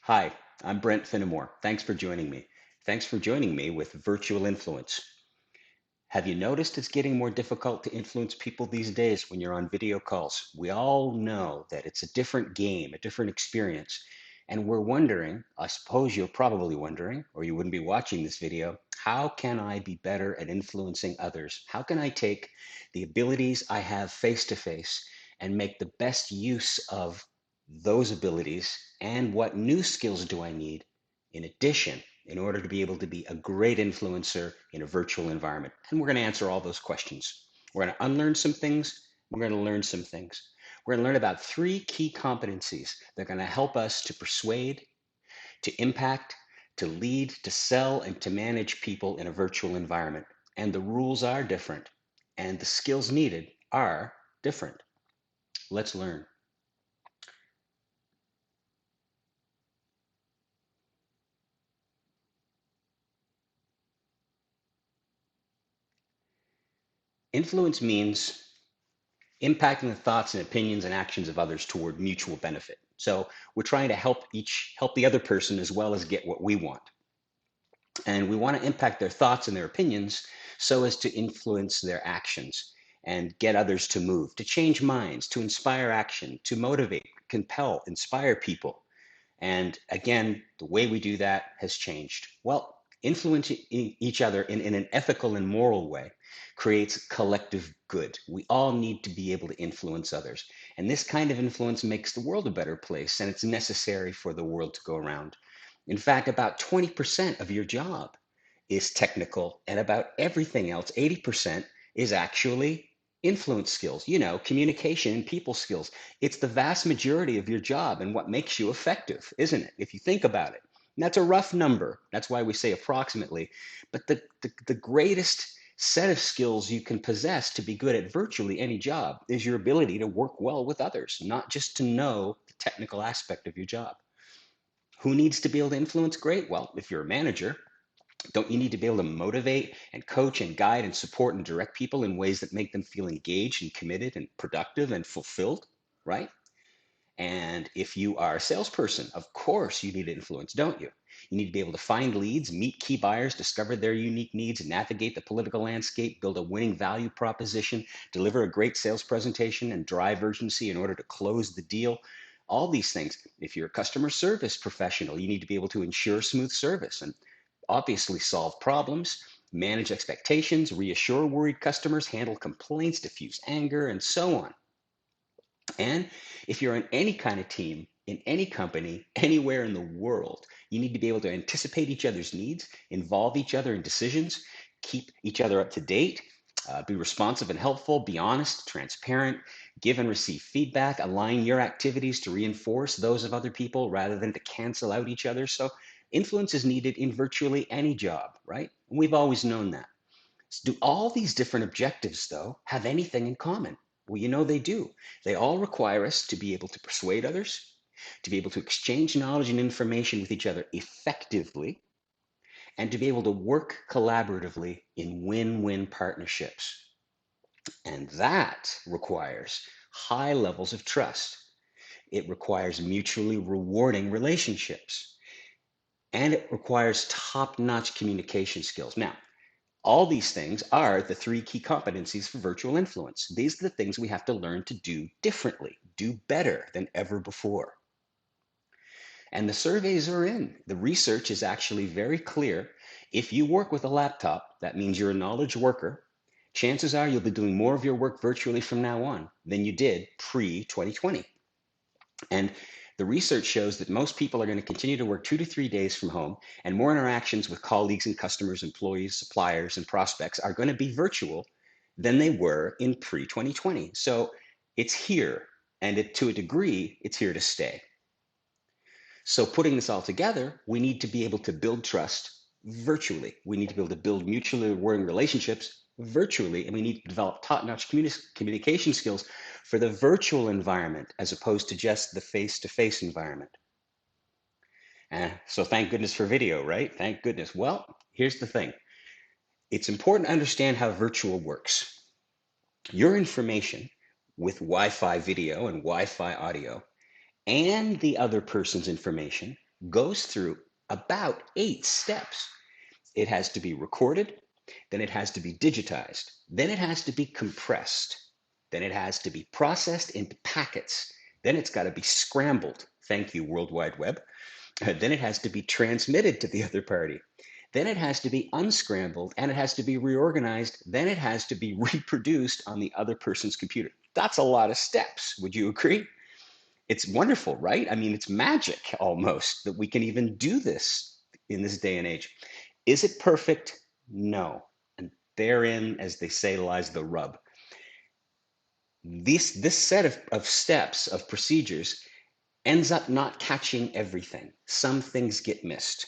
Hi, I'm Brent Finnamore. Thanks for joining me. Thanks for joining me with Virtual Influence. Have you noticed it's getting more difficult to influence people these days when you're on video calls? We all know that it's a different game, a different experience. And we're wondering, I suppose you're probably wondering, or you wouldn't be watching this video, how can I be better at influencing others? How can I take the abilities I have face to face and make the best use of those abilities? And what new skills do I need in addition in order to be able to be a great influencer in a virtual environment? And we're going to answer all those questions. We're going to unlearn some things. We're going to learn some things. We're going to learn about three key competencies that are going to help us to persuade, to impact, to lead, to sell, and to manage people in a virtual environment. And the rules are different, and the skills needed are different. Let's learn. Influence means impacting the thoughts and opinions and actions of others toward mutual benefit. So we're trying to help the other person as well as get what we want. And we want to impact their thoughts and their opinions so as to influence their actions and get others to move, to change minds, to inspire action, to motivate, compel, inspire people. And again, the way we do that has changed. Well, influencing each other in an ethical and moral way creates collective good. We all need to be able to influence others. And this kind of influence makes the world a better place, and it's necessary for the world to go around. In fact, about 20% of your job is technical, and about everything else, 80%, is actually influence skills, communication and people skills. It's the vast majority of your job and what makes you effective, isn't it? If you think about it. And that's a rough number. That's why we say approximately. But the greatest set of skills you can possess to be good at virtually any job is your ability to work well with others, not just to know the technical aspect of your job. Who needs to be able to influence? Great. Well, if you're a manager, don't you need to be able to motivate and coach and guide and support and direct people in ways that make them feel engaged and committed and productive and fulfilled, right? And if you are a salesperson, of course you need influence, don't you? You need to be able to find leads, meet key buyers, discover their unique needs, navigate the political landscape, build a winning value proposition, deliver a great sales presentation, and drive urgency in order to close the deal. All these things. If you're a customer service professional, you need to be able to ensure smooth service and obviously solve problems, manage expectations, reassure worried customers, handle complaints, diffuse anger, and so on. And if you're in any kind of team, in any company, anywhere in the world, you need to be able to anticipate each other's needs, involve each other in decisions, keep each other up to date, be responsive and helpful, be honest, transparent, give and receive feedback, align your activities to reinforce those of other people rather than to cancel out each other. So influence is needed in virtually any job, right? And we've always known that. Do all these different objectives, though, have anything in common? Well, they do. They all require us to be able to persuade others, to be able to exchange knowledge and information with each other effectively, and to be able to work collaboratively in win-win partnerships. And that requires high levels of trust. It requires mutually rewarding relationships, and it requires top-notch communication skills. Now, all these things are the three key competencies for virtual influence. These are the things we have to learn to do differently, do better than ever before. And the surveys are in. The research is actually very clear. If you work with a laptop, that means you're a knowledge worker. Chances are you'll be doing more of your work virtually from now on than you did pre-2020. And the research shows that most people are going to continue to work 2 to 3 days from home, and more interactions with colleagues and customers, employees, suppliers, and prospects are going to be virtual than they were in pre-2020. So it's here, and to a degree, it's here to stay. So putting this all together, we need to be able to build trust virtually. We need to be able to build mutually rewarding relationships virtually, and we need to develop top-notch communication skills for the virtual environment as opposed to just the face-to-face environment. So thank goodness for video, right? Thank goodness. Well, here's the thing. It's important to understand how virtual works. Your information with Wi-Fi video and Wi-Fi audio and the other person's information goes through about 8 steps. It has to be recorded, then it has to be digitized, then it has to be compressed, then it has to be processed into packets, then it's got to be scrambled. Thank you, World Wide Web. Then it has to be transmitted to the other party. Then it has to be unscrambled and it has to be reorganized. Then it has to be reproduced on the other person's computer. That's a lot of steps. Would you agree? It's wonderful, right? I mean, it's magic almost that we can even do this in this day and age. Is it perfect? No. And therein, as they say, lies the rub. This set of steps, of procedures, ends up not catching everything. Some things get missed.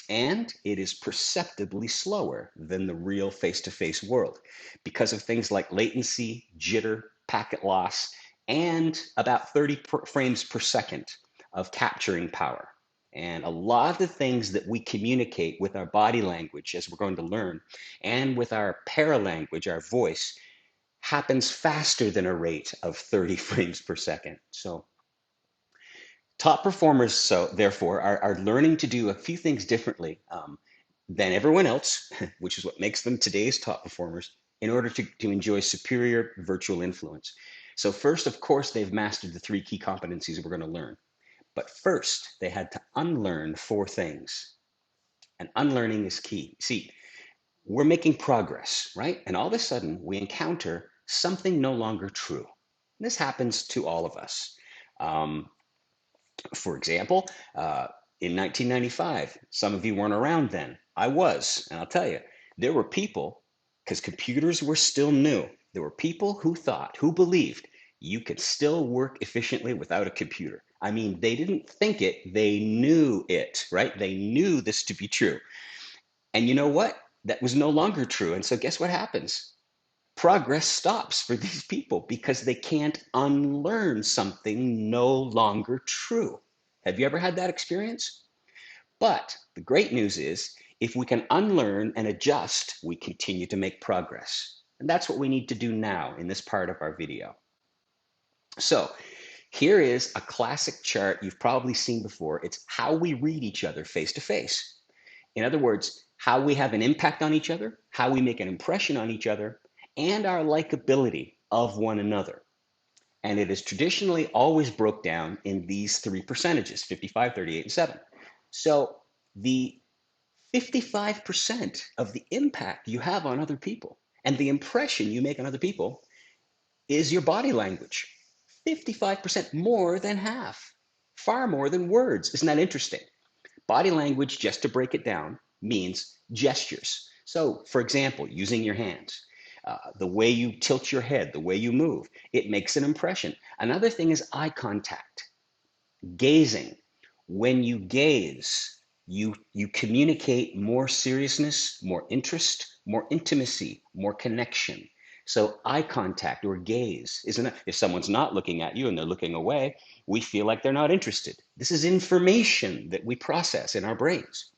And it is perceptibly slower than the real face-to-face world because of things like latency, jitter, packet loss, and about 30 frames per second of capturing power. And a lot of the things that we communicate with our body language, as we're going to learn, and with our paralanguage, our voice, happens faster than a rate of 30 frames per second. So top performers, so therefore, are learning to do a few things differently than everyone else, which is what makes them today's top performers, in order to enjoy superior virtual influence. So first, of course, they've mastered the 3 key competencies we're going to learn. But first, they had to unlearn 4 things. And unlearning is key. See, we're making progress, right? And all of a sudden, we encounter something no longer true. This happens to all of us. For example, in 1995, some of you weren't around then. I was, and I'll tell you, there were people, because computers were still new, there were people who thought, who believed you could still work efficiently without a computer. I mean, they didn't think it, they knew it, right? They knew this to be true. And you know what? That was no longer true. And so guess what happens? Progress stops for these people because they can't unlearn something no longer true. Have you ever had that experience? But the great news is, if we can unlearn and adjust, we continue to make progress. And that's what we need to do now in this part of our video. So here is a classic chart you've probably seen before. It's how we read each other face to face. In other words, how we have an impact on each other, how we make an impression on each other, and our likability of one another. And it is traditionally always broke down in these 3 percentages, 55, 38, and 7. So the 55% of the impact you have on other people and the impression you make on other people is your body language. 55% more than half, far more than words. Isn't that interesting? Body language, just to break it down, means gestures. So, for example, using your hands, the way you tilt your head, the way you move, it makes an impression. Another thing is eye contact, gazing. When you gaze, you communicate more seriousness, more interest, more intimacy, more connection. So eye contact or gaze isn't it? If someone's not looking at you and they're looking away, we feel like they're not interested. This is information that we process in our brains.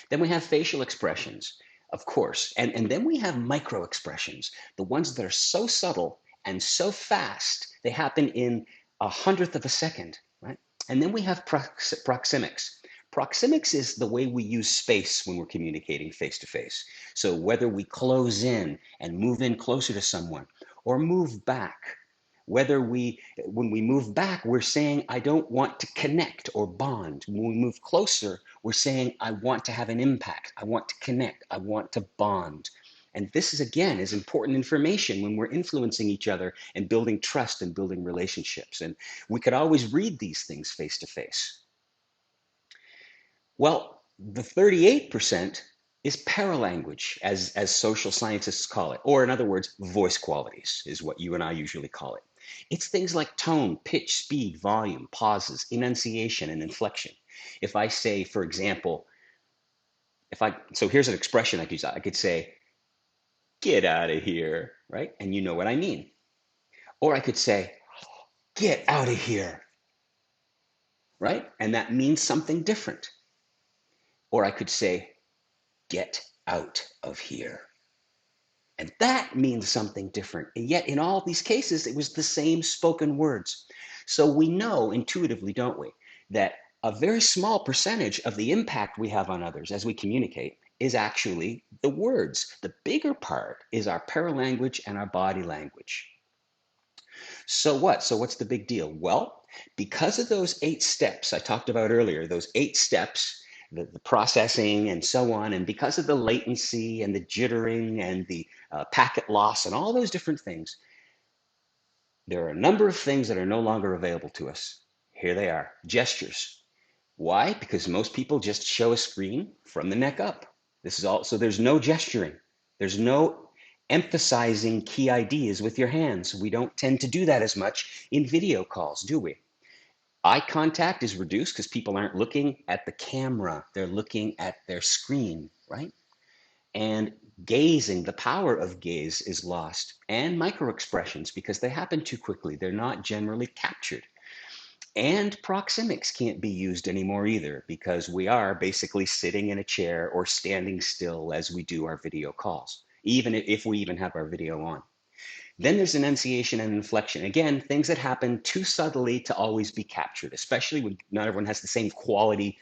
Then we have facial expressions, of course, and then we have micro expressions, the ones that are so subtle and so fast, they happen in 1/100th of a second, right? And then we have proxemics. Proxemics is the way we use space when we're communicating face to face. So whether we close in and move in closer to someone or move back, when we move back, we're saying, I don't want to connect or bond. When we move closer, we're saying, I want to have an impact. I want to connect. I want to bond. And this is, again, is important information when we're influencing each other and building trust and building relationships. And we could always read these things face to face. Well, the 38% is paralanguage, as social scientists call it, or in other words, voice qualities is what you and I usually call it. It's things like tone, pitch, speed, volume, pauses, enunciation, and inflection. If I say, for example, so here's an expression I could use. I could say, get out of here, right? And you know what I mean. Or I could say, get out of here, right? And that means something different. Or I could say, get out of here. And that means something different. And yet, in all these cases, it was the same spoken words. So we know intuitively, don't we, that A very small percentage of the impact we have on others as we communicate is actually the words. The bigger part is our paralanguage and our body language. So what? So what's the big deal? Well, because of those 8 steps I talked about earlier, those 8 steps, the processing and so on, and because of the latency and the jittering and the packet loss and all those different things, there are a number of things that are no longer available to us. Here they are, gestures. Why? Because most people just show a screen from the neck up. This is all, so there's no gesturing. There's no emphasizing key ideas with your hands. We don't tend to do that as much in video calls, do we? Eye contact is reduced because people aren't looking at the camera. They're looking at their screen, right? And gazing, the power of gaze is lost. And micro expressions, because they happen too quickly. They're not generally captured. And proxemics can't be used anymore either because we are basically sitting in a chair or standing still as we do our video calls, even if we even have our video on. Then there's enunciation and inflection. Again, things that happen too subtly to always be captured, especially when not everyone has the same quality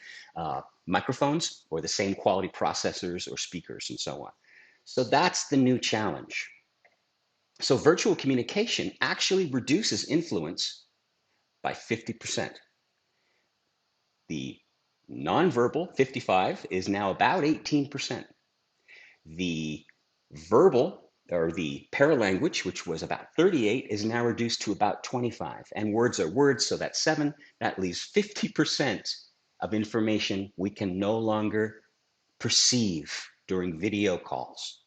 microphones or the same quality processors or speakers and so on. So that's the new challenge. So virtual communication actually reduces influence by 50%. The nonverbal, 55, is now about 18%. The verbal, or the paralanguage, which was about 38, is now reduced to about 25. And words are words, so that's 7. That leaves 50% of information we can no longer perceive during video calls.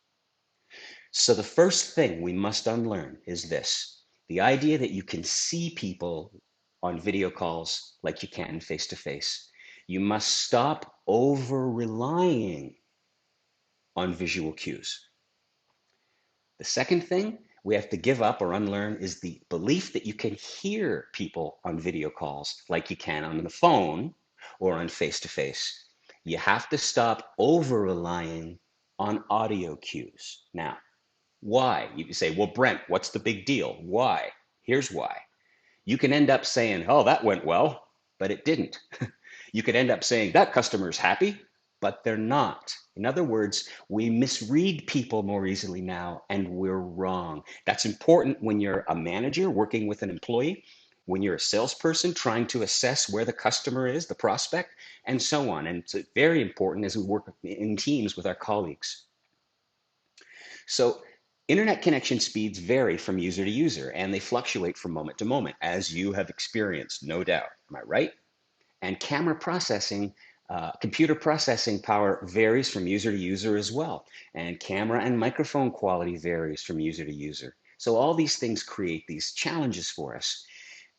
So the first thing we must unlearn is this: the idea that you can see people on video calls like you can face to face. You must stop over relying on visual cues. The second thing we have to give up or unlearn is the belief that you can hear people on video calls like you can on the phone or on face to face. You have to stop over relying on audio cues. Now, why? You can say, well, Brent, what's the big deal? Why? Here's why. You can end up saying, oh, that went well, but it didn't. You could end up saying that customer's happy, but they're not. In other words, we misread people more easily now, and we're wrong. That's important when you're a manager working with an employee, when you're a salesperson trying to assess where the customer is, the prospect, and so on. And it's very important as we work in teams with our colleagues. So internet connection speeds vary from user to user, and they fluctuate from moment to moment, as you have experienced, no doubt. Am I right? And camera processing, computer processing power varies from user to user as well. And camera and microphone quality varies from user to user. So all these things create these challenges for us.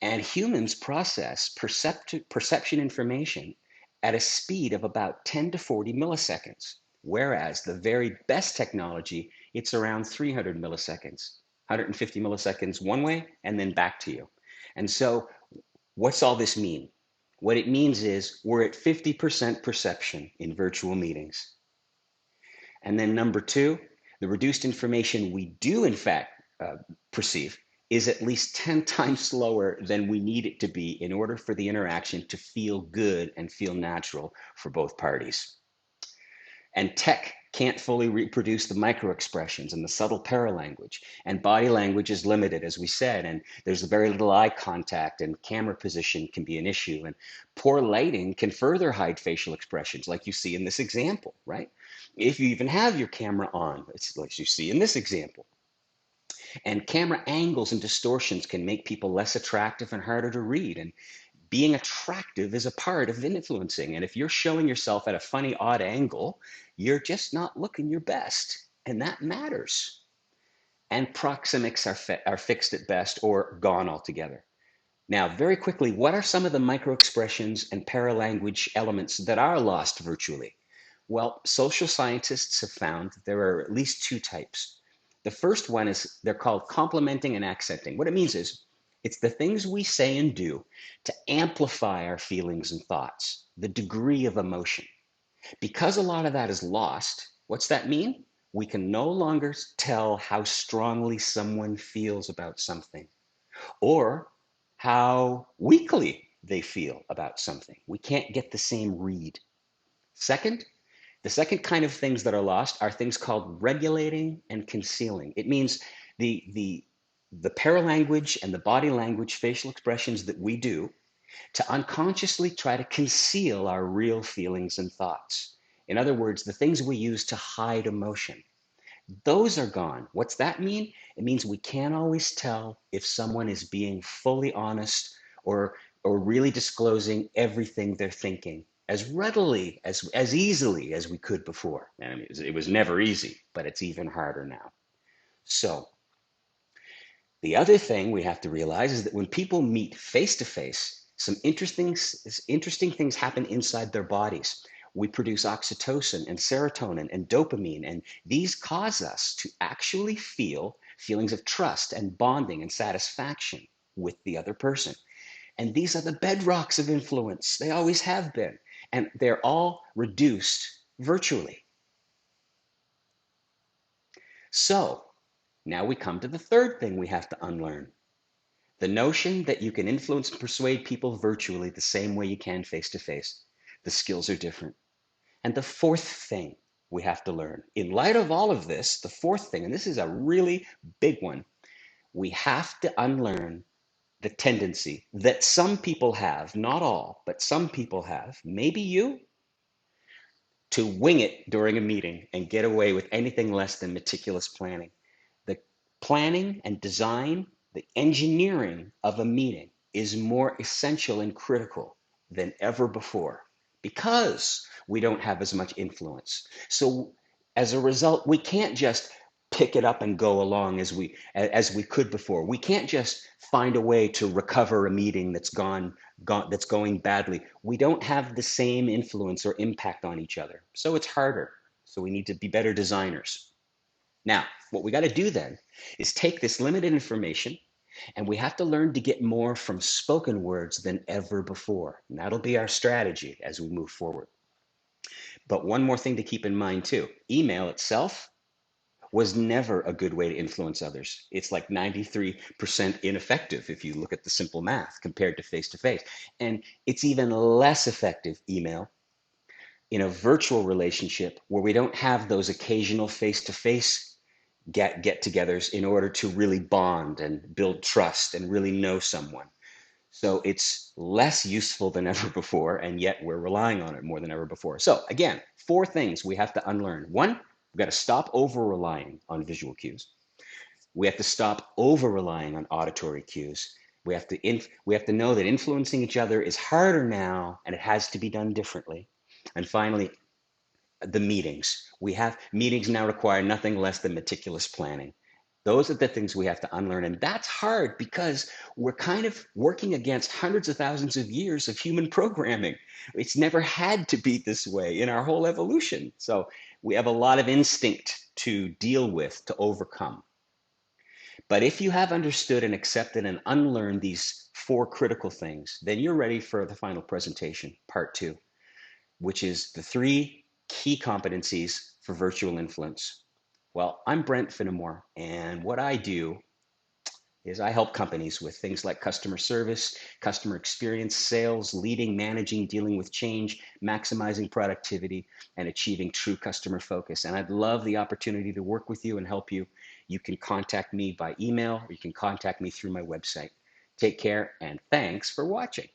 And humans process perception information at a speed of about 10 to 40 milliseconds. Whereas the very best technology, it's around 300 milliseconds, 150 milliseconds one way and then back to you. And so what's all this mean? What it means is we're at 50% perception in virtual meetings. And then number 2, the reduced information we do in fact perceive is at least 10 times slower than we need it to be in order for the interaction to feel good and feel natural for both parties. And tech can't fully reproduce the micro expressions and the subtle paralanguage. And body language is limited, as we said, and there's very little eye contact, and camera position can be an issue. And poor lighting can further hide facial expressions, like you see in this example, right? If you even have your camera on, it's like you see in this example. And camera angles and distortions can make people less attractive and harder to read. And being attractive is a part of influencing. And if you're showing yourself at a funny, odd angle, you're just not looking your best. And that matters. And proxemics are fixed at best or gone altogether. Now, very quickly, what are some of the microexpressions and paralanguage elements that are lost virtually? Well, social scientists have found that there are at least 2 types. The first one is they're called complementing and accenting. What it means is it's the things we say and do to amplify our feelings and thoughts, the degree of emotion. Because a lot of that is lost, what's that mean? We can no longer tell how strongly someone feels about something or how weakly they feel about something. We can't get the same read. Second, the second kind of things that are lost are things called regulating and concealing. It means the paralanguage and the body language, facial expressions that we do to unconsciously try to conceal our real feelings and thoughts. In other words, the things we use to hide emotion. Those are gone. What's that mean? It means we can't always tell if someone is being fully honest or or really disclosing everything they're thinking as readily as easily as we could before. And I mean, it was never easy, but it's even harder now. So the other thing we have to realize is that when people meet face to face, some interesting things happen inside their bodies. We produce oxytocin and serotonin and dopamine, and these cause us to actually feel feelings of trust and bonding and satisfaction with the other person. And these are the bedrocks of influence. They always have been. And they're all reduced virtually. So now we come to the third thing we have to unlearn. The notion that you can influence and persuade people virtually the same way you can face to face. The skills are different. And the fourth thing we have to learn, in light of all of this, the fourth thing, and this is a really big one, we have to unlearn the tendency that some people have, not all, but some people have, maybe you, to wing it during a meeting and get away with anything less than meticulous planning. The planning and design, the engineering of a meeting is more essential and critical than ever before because we don't have as much influence. So as a result, we can't just pick it up and go along as we could before. We can't just find a way to recover a meeting that's going badly. We don't have the same influence or impact on each other. So it's harder. So we need to be better designers. Now, what we got to do then is take this limited information and we have to learn to get more from spoken words than ever before. And that'll be our strategy as we move forward. But one more thing to keep in mind too, email itself was never a good way to influence others. It's like 93% ineffective if you look at the simple math compared to face to face. And it's even less effective email in a virtual relationship where we don't have those occasional face to face get-togethers in order to really bond and build trust and really know someone. So it's less useful than ever before, and yet we're relying on it more than ever before. So again, four things we have to unlearn. One, we've got to stop over-relying on visual cues. We have to stop over-relying on auditory cues. We have to know that influencing each other is harder now, and it has to be done differently. And finally, the meetings. Meetings now require nothing less than meticulous planning. Those are the things we have to unlearn. And that's hard because we're kind of working against hundreds of thousands of years of human programming. It's never had to be this way in our whole evolution. So we have a lot of instinct to deal with, to overcome. But if you have understood and accepted and unlearned these four critical things, then you're ready for the final presentation, part two, which is the three key competencies for virtual influence. Well, I'm Brent Finnamore, and what I do is I help companies with things like customer service, customer experience, sales, leading, managing, dealing with change, maximizing productivity, and achieving true customer focus. And I'd love the opportunity to work with you and help you. You can contact me by email or you can contact me through my website. Take care and thanks for watching.